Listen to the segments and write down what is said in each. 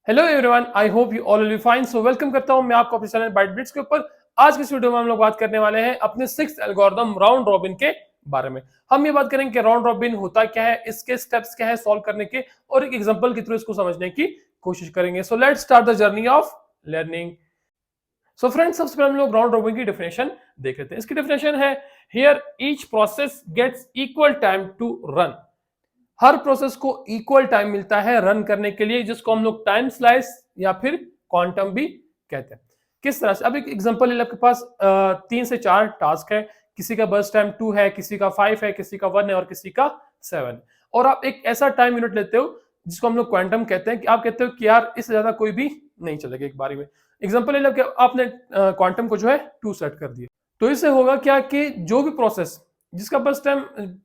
Hello everyone, I hope you all will be fine. So welcome करता हूं मैं आपको अपने चैनल बाइटबिट्स के ऊपर। आज की इस वीडियो में हम लोग बात करने वाले हैं अपने सिक्स्थ एल्गोरिथम राउंड रॉबिन के बारे में। हम ये बात करेंगे कि राउंड रॉबिन होता क्या है, इसके स्टेप्स क्या है सॉल्व करने के, और एक एग्जांपल के थ्रू इसको समझने की कोशिश करेंगे। So let's start the journey of learning. So friends, सबसे पहले हम लोग राउंड रॉबिन की डेफिनेशन देख लेते हैं। इसकी डेफिनेशन है here each process gets equal time to run. हर प्रोसेस को इक्वल टाइम मिलता है रन करने के लिए, जिसको हम लोग टाइम स्लाइस या फिर क्वांटम भी कहते हैं। किस तरह से, अब एक एग्जांपल ले, आपके पास 3 से 4 टास्क है। किसी का बर्स्ट टाइम 2 है, किसी का 5 है, किसी का 1 है और किसी का 7। और आप एक ऐसा टाइम यूनिट लेते हो जिसको हम लोग क्वांटम कहते हैं, कि आप कहते हो कि यार इससे ज्यादा कोई भी नहीं चलेगा एक बारी में। एग्जांपल ले लो कि आपने क्वांटम को जो है 2 सेट कर दिया, तो इससे होगा क्या कि जो भी प्रोसेस जिसका बस टाइम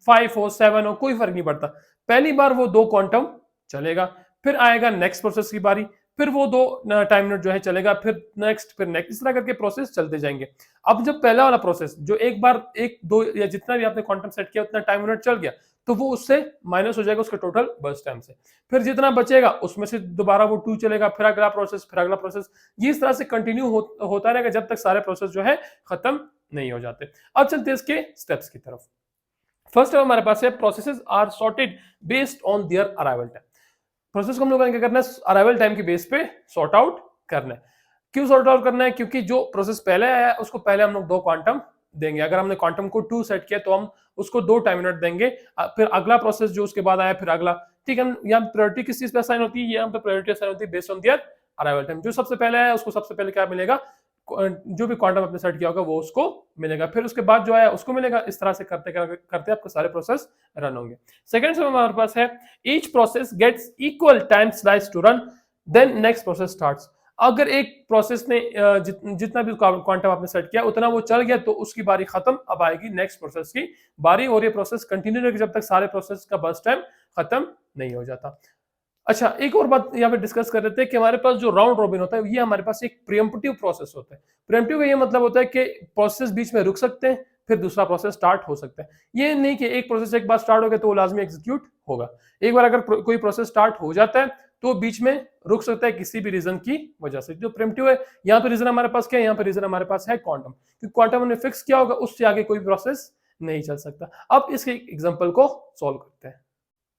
5 हो 7 हो, कोई फर्क नहीं पड़ता, पहली बार वो 2 क्वांटम चलेगा, फिर आएगा नेक्स्ट प्रोसेस की बारी, फिर वो 2 टाइम यूनिट जो है चलेगा, फिर नेक्स्ट, फिर नेक्स्ट, इस तरह करके प्रोसेस चलते जाएंगे। अब जब पहला वाला प्रोसेस जो एक बार 1 2 या जितना भी आपने क्वांटम सेट किया उतना टाइम यूनिट चल गया, तो वो उससे माइनस हो जाएगा उसके टोटल बर्स्ट टाइम से। फिर जितना बचेगा उसमें से दोबारा वो 2 चलेगा, फिर अगला प्रोसेस, फिर अगला प्रोसेस। ये इस तरह से कंटिन्यू होता रहेगा जब तक सारे प्रोसेस जो है खत्म नहीं हो जाते। अब चलते हैं इसके स्टेप्स की तरफ। फर्स्ट हमारे पास है processes are sorted based on their arrival time. Process को हम लोगों ने क्या करना है, अराइवल टाइम के बेस पे सॉर्ट आउट करना है। क्यों सॉर्ट आउट करना है? क्योंकि जो प्रोसेस पहले आया है उसको पहले हम लोग 2 क्वांटम देंगे। अगर हमने क्वांटम को 2 सेट किया तो हम उसको 2 टाइम यूनिट देंगे। फिर अगला प्रोसेस जो उसके बाद आया, फिर अगला। ठीक है, यहाँ प्रायोरिटी किस चीज पे असाइन होती है? यहाँ पे प्रायोरिटी असाइन होती है based on their arrival time. जो सबसे पहले आया उसको सबसे पहले क्या मिलेगा, जो भी क्वांटम आपने सेट किया होगा वो उसको मिलेगा, फिर उसके बाद जो आया उसको मिलेगा। इस तरह से करते करते आपके सारे प्रोसेस रन होंगे। सेकंड से हमारे पास है each process gets equal time slice to run, then next process starts. अगर एक प्रोसेस ने जितना भी क्वांटम आपने सेट किया उतना वो चल गया तो उसकी बारी खत्म, अब आएगी नेक्स्ट प्रोसेस की बारी, और ये प्रोसेस कंटिन्यू रहेगी जब तक सारे प्रोसेस का बर्स्ट टाइम खत्म नहीं हो जाता। अच्छा, एक और बात यहाँ पे डिस्कस कर रहे थे कि हमारे पास जो राउंड रॉबिन होता है ये हमारे पास एक प्रीएम्प्टिव प्रोसेस होता है। प्रीएम्प्टिव का ये मतलब होता है कि प्रोसेस बीच में रुक सकते हैं, फिर दूसरा प्रोसेस स्टार्ट हो सकता है। ये नहीं कि एक प्रोसेस एक बार स्टार्ट हो गया तो वो लाजमी एग्जीक्यूट होगा। एक बार अगर कोई प्रोसेस स्टार्ट हो जाता है तो बीच में रुक सकता है किसी भी रीजन की वजह से। जो प्रीएम्प्टिव है, यहाँ पे रीजन हमारे पास क्या है? यहाँ पे रीजन हमारे पास है क्वांटम, क्योंकि क्वांटम हमने फिक्स किया होगा, उससे आगे कोई प्रोसेस नहीं चल सकता। अब इसके एग्जाम्पल को सॉल्व करते हैं।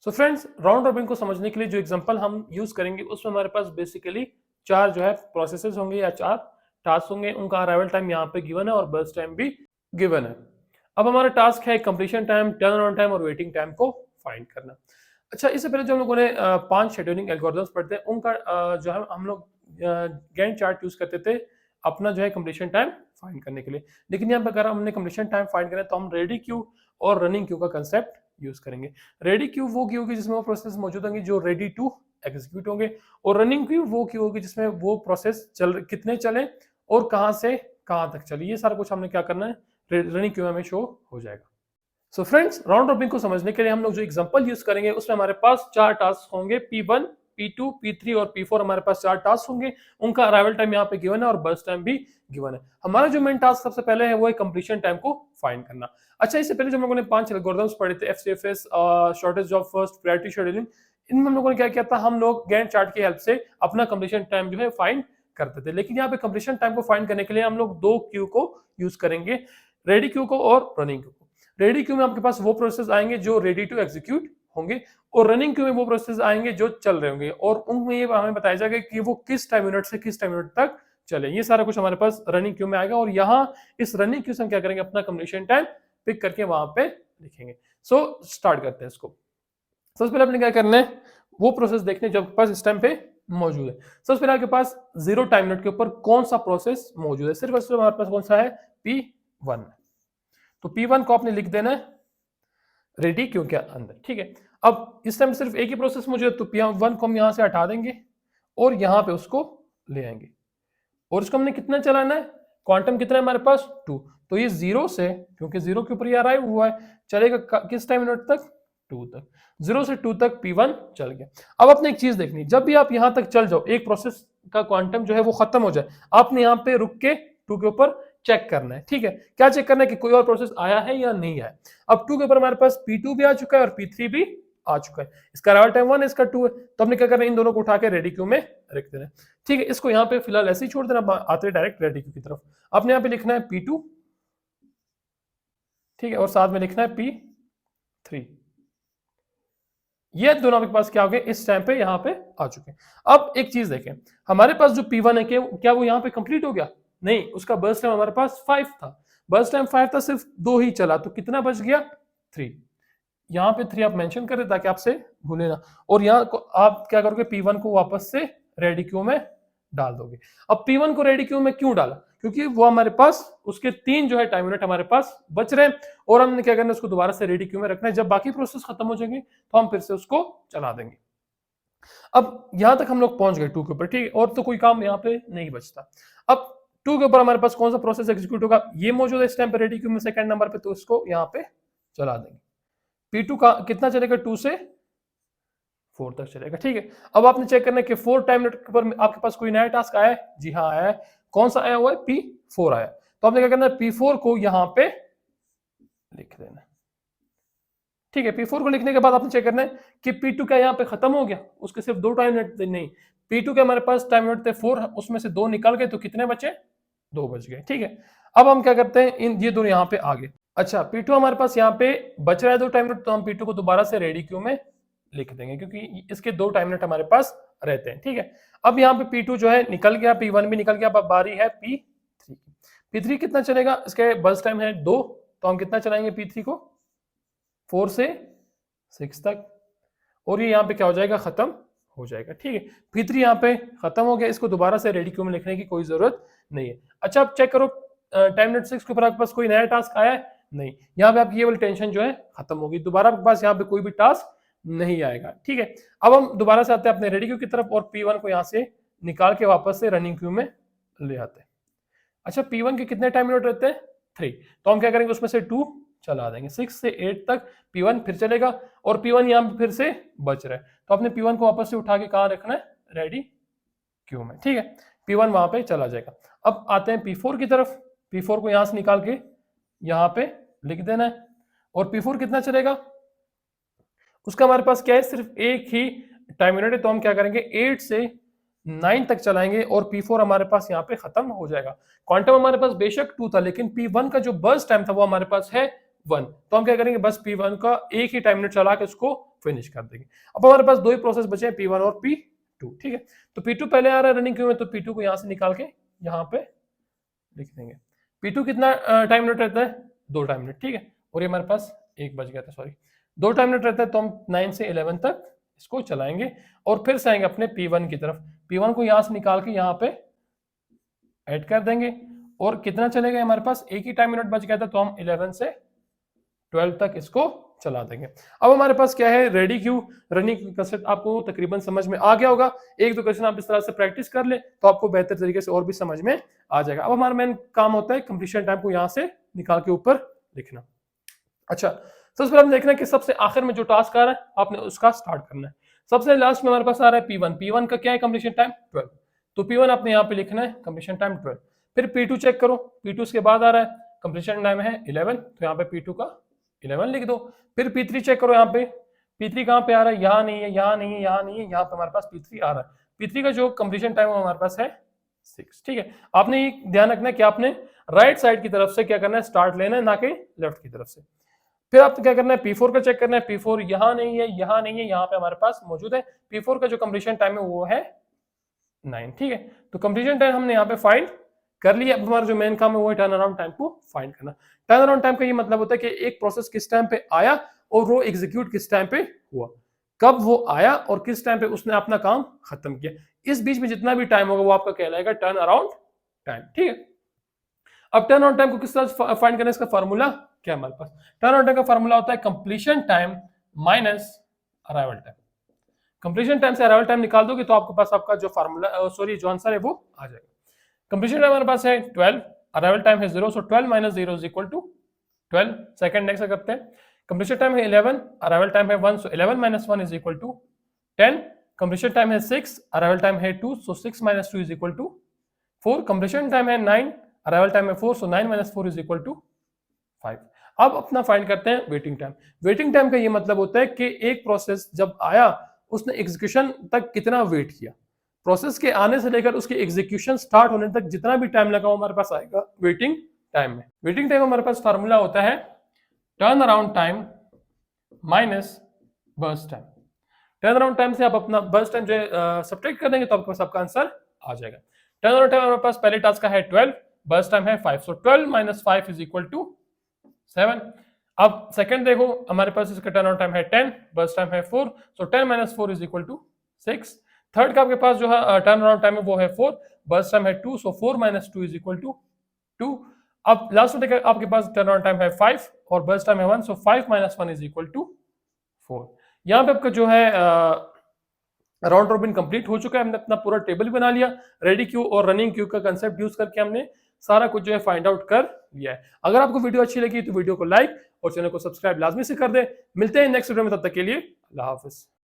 सो फ्रेंड्स, राउंड रॉबिन को समझने के लिए जो एग्जांपल हम यूज करेंगे उसमें हमारे पास बेसिकली 4 जो है प्रोसेसेस होंगे या 4 टास्क होंगे। उनका अराइवल टाइम यहाँ पे गिवन है और बर्स्ट टाइम भी गिवन है। अब हमारा टास्क है completion time, turn around time और वेटिंग टाइम को फाइंड करना। अच्छा, इससे पहले जो हम लोगों ने 5 शेड्यूलिंग एल्गोरिथम्स पढ़ते हैं उनका जो है हम लोग गैंट चार्ट यूज करते थे अपना जो है कंप्लीशन टाइम फाइंड करने के लिए। लेकिन यहाँ पर अगर हमने कंप्लीशन टाइम फाइंड करना है तो हम रेडी क्यू और रनिंग क्यू का कंसेप्ट यूज करेंगे। रेडी क्यू वो क्यू होगी जिसमें वो प्रोसेस मौजूद होंगे जो रेडी टू एग्जीक्यूट होंगे, और रनिंग क्यू वो क्यू होगी जिसमें वो प्रोसेस कितने चले और कहां से कहां तक चले। ये सारा कुछ हमने क्या करना है, रनिंग क्यू में हमें शो हो जाएगा। सो फ्रेंड्स, राउंड रॉबिन को समझने के लिए हम लोग जो एग्जांपल यूज करेंगे उसमें हमारे पास 4 टास्क होंगे, P1, P2, P3 और P4। हमारे पास 4 टास्क होंगे, उनका अराइवल टाइम यहाँ पे गिवन है और बर्स्ट टाइम भी गिवन है। हमारा जो मेन टास्क सबसे पहले है वो है कंप्लीशन टाइम को फाइंड करना। अच्छा, इससे पहले जो हम लोगों ने 5 एल्गोरिथम्स पढ़े थे, FCFS, shortage of first, priority scheduling, इनमें हम लोगों ने क्या किया था, हम लोग गैंट चार्ट की हेल्प से अपना कंप्लीशन टाइम जो है फाइंड करते थे। लेकिन यहाँ पे कंप्लीशन टाइम को फाइंड करने के लिए हम लोग 2 क्यू को यूज करेंगे, रेडी क्यू को और रनिंग क्यू को। रेडी क्यू में आपके पास वो प्रोसेस आएंगे जो रेडी टू एग्जीक्यूट होंगे, और रनिंग क्यू में वो प्रोसेस आएंगे जो चल रहे होंगे, और उनमें ये हमें बताया जाएगा कि वो किस टाइम यूनिट से किस टाइम यूनिट तक चले। ये सारा कुछ हमारे पास रनिंग क्यू में आएगा, और यहाँ इस रनिंग क्यू से हम क्या करेंगे, अपना कंप्लीशन टाइम पिक करके वहां पे लिखेंगे। सो स्टार्ट करते हैं इसको। सबसे पहले अपने क्या करना है, वो प्रोसेस देखने जो आपके पास इस टाइम पे मौजूद है। सबसे पहले आपके पास 0 टाइम यूनिट के ऊपर कौन सा प्रोसेस मौजूद है, सिर्फ हमारे पास कौन सा है, P1। तो P1 को आपने लिख देना है रेडी क्यू के अंदर। ठीक है, अब इस टाइम सिर्फ एक ही प्रोसेस मुझे, तो P1 को हम यहां से हटा देंगे और यहां पे उसको ले आएंगे, और इसको हमने कितना चलाना है, क्वांटम कितना है हमारे पास 2, तो ये 0 से, क्योंकि 0 के ऊपर ये अराइव हुआ है, चलेगा किस टाइम यूनिट तक, 2 तक। 0 से 2 तक P1 चल गया। अब आपने एक चीज देखनी, जब भी आप यहां तक चल जाओ, एक प्रोसेस का क्वांटम जो है वो खत्म हो जाए, आपने यहाँ पे रुक के 2 के ऊपर चेक करना है। ठीक है, क्या चेक करना है कि कोई और प्रोसेस आया है या नहीं आया। अब 2 के ऊपर हमारे पास P2 भी आ चुका है और P3 भी आ चुका है, इसका अराइवल टाइम 1 है, इसका 2 है, तो हमने क्या करना है, इन दोनों को उठा के रेडी क्यू में रख देना है। ठीक है, इसको यहाँ पे फिलहाल ऐसे ही छोड़ देना, आते हैं डायरेक्ट रेडी क्यू की तरफ। आपने यहाँ पे लिखना है P2, ठीक है, और साथ में लिखना है P3। ये दोनों आपके पास क्या हो गए, इस टाइम पे यहाँ पे आ चुके हैं। अब एक चीज देखें, हमारे पास जो P1 है क्या वो यहाँ पे कंप्लीट हो गया? नहीं, उसका बर्स्ट टाइम हमारे पास 5 था, बर्स्ट टाइम 5 था, सिर्फ 2 ही चला, तो कितना बच गया? 3। यहाँ पे 3 आप मेंशन करें ताकि आपसे भूले ना, और यहाँ आप क्या करोगे, P1 को वापस से रेडी क्यू में डाल दोगे। अब P1 को रेडी क्यू में क्यों डाला? क्योंकि वो हमारे पास उसके 3 जो है टाइम यूनिट हमारे पास बच रहे हैं, और हमने क्या करना है, उसको दोबारा से रेडी क्यू में रखना है। जब बाकी प्रोसेस खत्म हो जाएंगे तो हम फिर से उसको चला देंगे। अब यहां तक हम लोग पहुंच गए 2 के ऊपर, ठीक है, और तो कोई काम यहाँ पे नहीं बचता। अब 2 के ऊपर हमारे पास कौन सा प्रोसेस एग्जीक्यूट होगा, ये मौजूद है इस टाइम पे रेडी क्यू में सेकंड नंबर पे, तो इसको यहाँ पे चला देंगे। P2 का कितना चलेगा, 2 से 4 तक चलेगा। ठीक है, अब आपने चेक करना है कि 4 टाइम यूनिट पर आपके पास कोई नया टास्क आया है? जी हाँ आया है। कौन सा आया हुआ है? P4 आया। तो आपने क्या करना है, P4 को यहाँ पे लिख देना। ठीक है, P4 को लिखने के बाद आपने चेक करना है कि P2 क्या यहाँ पे खत्म हो गया, उसके सिर्फ 2 टाइम यूनिट नहीं, P2 के हमारे पास टाइम यूनिट थे 4, उसमें से 2 निकल गए, तो कितने बचे? 2 बच गए। ठीक है, अब हम क्या करते हैं, इन ये दोनों यहाँ पे आ गए। अच्छा, P2 हमारे पास यहाँ पे बच रहा है 2 टाइम यूनिट, तो हम P2 को दोबारा से रेडी क्यू में लिख देंगे, क्योंकि इसके 2 टाइम यूनिट हमारे पास रहते हैं। ठीक है, अब यहाँ पे P2 जो है निकल गया, P1 भी निकल गया, अब बारी है P3। P3 कितना चलेगा, इसके बस टाइम है 2, तो हम कितना चलाएंगे P3 को? 4 से 6 तक, और ये यहाँ पे क्या हो जाएगा, खत्म हो जाएगा। ठीक है, P3 यहाँ पे खत्म हो गया, इसको दोबारा से रेडी क्यू में लिखने की कोई जरूरत नहीं है। अच्छा, अब चेक करो टाइम यूनिट 6 के ऊपर आपके पास कोई नया टास्क आया है? नहीं, यहाँ पे आपकी ये वाली टेंशन जो है खत्म होगी, दोबारा आपके पास यहाँ पे कोई भी टास्क नहीं आएगा। ठीक है, अब हम दोबारा से आते हैं अपने रेडी क्यू की तरफ, और P1 को यहाँ से निकाल के वापस से रनिंग क्यू में ले आते हैं। अच्छा, P1 के कितने टाइम यूनिट रहते हैं? 3, तो हम क्या करेंगे, उसमें से 2 चला देंगे, 6 से 8 तक P1 फिर चलेगा, और P1 यहाँ पे फिर से बच रहा है, तो अपने P1 को वापस से उठा के कहाँ रखना है? रेडी क्यू में। ठीक है, P1 वहां पे चला जाएगा। अब आते हैं P4 की तरफ, P4 को यहाँ से निकाल के यहाँ पे लिख देना है, और P4 कितना चलेगा, उसका हमारे पास क्या है, सिर्फ एक ही टाइम यूनिट है, तो हम क्या करेंगे, 8 से 9 तक चलाएंगे, और P4 हमारे पास यहाँ पे खत्म हो जाएगा। क्वांटम हमारे पास बेशक 2 था, लेकिन P1 का जो बर्स्ट टाइम था वो हमारे पास है 1, तो हम क्या करेंगे, बस P1 का एक ही टाइम यूनिट चला के उसको फिनिश कर देंगे। अब हमारे पास 2 ही प्रोसेस बचे हैं, P1 और P2। ठीक है, तो P2 पहले आ रहा है रनिंग क्यू में, तो P2 को यहाँ से निकाल के यहाँ पे लिख देंगे। P2 कितना टाइम यूनिट रहता है? 2 टाइम यूनिट। ठीक है, और ये हमारे पास एक बच गया था, सॉरी, 2 टाइम यूनिट रहता है, तो हम 9 से 11 तक इसको चलाएंगे, और फिर से आएंगे अपने P1 की तरफ। P1 को यहाँ से निकाल के यहाँ पे ऐड कर देंगे, और कितना चलेगा हमारे पास, एक ही टाइम यूनिट बच गया था, तो हम 11 से 12 तक इसको चला देंगे। अब हमारे पास क्या है, ready queue running queue concept आपको तकरीबन समझ में आ गया होगा। एक दो क्वेश्चन आप इस तरह से प्रैक्टिस कर ले तो आपको बेहतर तरीके से और भी समझ में आ जाएगा। अब हमारा मेन काम होता है कंप्लीशन टाइम को यहाँ से निकाल के ऊपर लिखना। अच्छा, सबसे पहले हम देखना है कि सबसे आखिर में जो टास्क आ रहा है आपने उसका स्टार्ट करना है। सबसे लास्ट में हमारे पास आ रहा है P1। P1 का क्या है, कंप्लीशन टाइम 12, तो P1 आपने यहाँ पे लिखना है कंप्लीशन टाइम 12। फिर P2 चेक करो, P2 उसके बाद आ रहा है कंप्लीशन टाइम है 11, तो यहाँ पे P2 का 11 लिख दो। फिर P3 चेक करो, यहाँ पे P3 कहाँ पे आ रहा है, यहाँ नहीं है, यहाँ नहीं है, यहाँ नहीं है, यहाँ पे हमारे पास P3 आ रहा है। P3 का जो कंप्लीशन टाइम हमारे पास है 6। ठीक है, आपने ये ध्यान रखना है कि आपने राइट साइड की तरफ से क्या करना है, स्टार्ट लेना है, ना कि लेफ्ट की तरफ से। फिर आपको क्या करना है, P4 का चेक करना है। P4 यहाँ नहीं है, यहाँ नहीं है, यहाँ पे हमारे पास मौजूद है। P4 का जो कंप्लीशन टाइम है वो है 9। ठीक है, तो कंप्लीशन टाइम हमने यहाँ पे फाइंड कर लिया। अब हमारा जो मेन काम है वो है टर्न अराउंड टाइम को फाइंड करना। टर्न अराउंड टाइम का ये मतलब होता है कि एक प्रोसेस किस टाइम पे आया और वो एग्जीक्यूट किस टाइम पे हुआ, कब वो आया और किस टाइम पे उसने अपना काम खत्म किया। इस बीच में जितना भी टाइम होगा वो आपका कहलाएगा टर्न अराउंड टाइम। ठीक है, अब टर्न अराउंड टाइम को किस तरह फाइंड करना है, इसका फार्मूला क्या है हमारे पास। टर्न अराउंड टाइम का फार्मूला होता है completion time minus arrival time. Completion time से अराइवल टाइम निकाल दोगे तो आपके पास आपका जो फार्मूला जो आंसर है वो आ जाएगा। कंप्लीशन टाइम हमारे पास है 12, अराइवल टाइम है 0, so 12 minus 0 is equal to 12। Second next करते हैं, कंप्लीशन टाइम है 11, अराइवल टाइम है 1, so 11 minus 1 is equal to 10। Completion time है 6, अराइवल टाइम है 2, so 6 minus 2 is equal to 4। Completion time है 9, अराइवल टाइम है 4, so 9 minus 4 is equal to 5। अब अपना फाइंड करते हैं वेटिंग टाइम। वेटिंग टाइम का ये मतलब होता है कि एक प्रोसेस जब आया उसने एग्जीक्यूशन तक कितना वेट किया। प्रोसेस के आने से लेकर उसके एग्जीक्यूशन स्टार्ट होने तक जितना भी टाइम लगा वो हमारे पास आएगा वेटिंग टाइम में। वेटिंग टाइम हमारे पास फार्मूला होता है turn around time minus burst time. Turn around time से आप अपना बर्स्ट टाइम जो है सब्ट्रैक्ट कर देंगे तो आपके पास आपका आंसर आ जाएगा। टर्न अराउंड टाइम हमारे पास पहले टास्क का है 12, बर्स्ट टाइम है 5, सो 12 माइनस 5 इज इक्वल टू 7। अब सेकंड देखो हमारे पास इसका टर्न अराउंड टाइम है 10, बर्स्ट टाइम है 4, so 10 minus 4 is equal to 6। Third का आपके पास जो है टर्न अराउंड टाइम है वो है 4, बर्स्ट टाइम है 2, सो 4 माइनस 2 इज इक्वल टू 2। अब लास्ट में देखा आपके पास टर्न अराउंड टाइम है 5 और बर्स्ट टाइम है 1, सो 5 माइनस 1 इज इक्वल टू 4। यहाँ पे आपका जो है राउंड रॉबिन कंप्लीट हो चुका है। हमने अपना पूरा टेबल बना लिया। रेडी क्यू और रनिंग क्यू का कंसेप्ट यूज करके हमने सारा कुछ जो है फाइंड आउट कर लिया है। अगर आपको वीडियो अच्छी लगी तो वीडियो को लाइक और चैनल को सब्सक्राइब लाजमी से कर दे। मिलते हैं नेक्स्ट वीडियो में, तब तक के लिए अल्लाह हाफिज।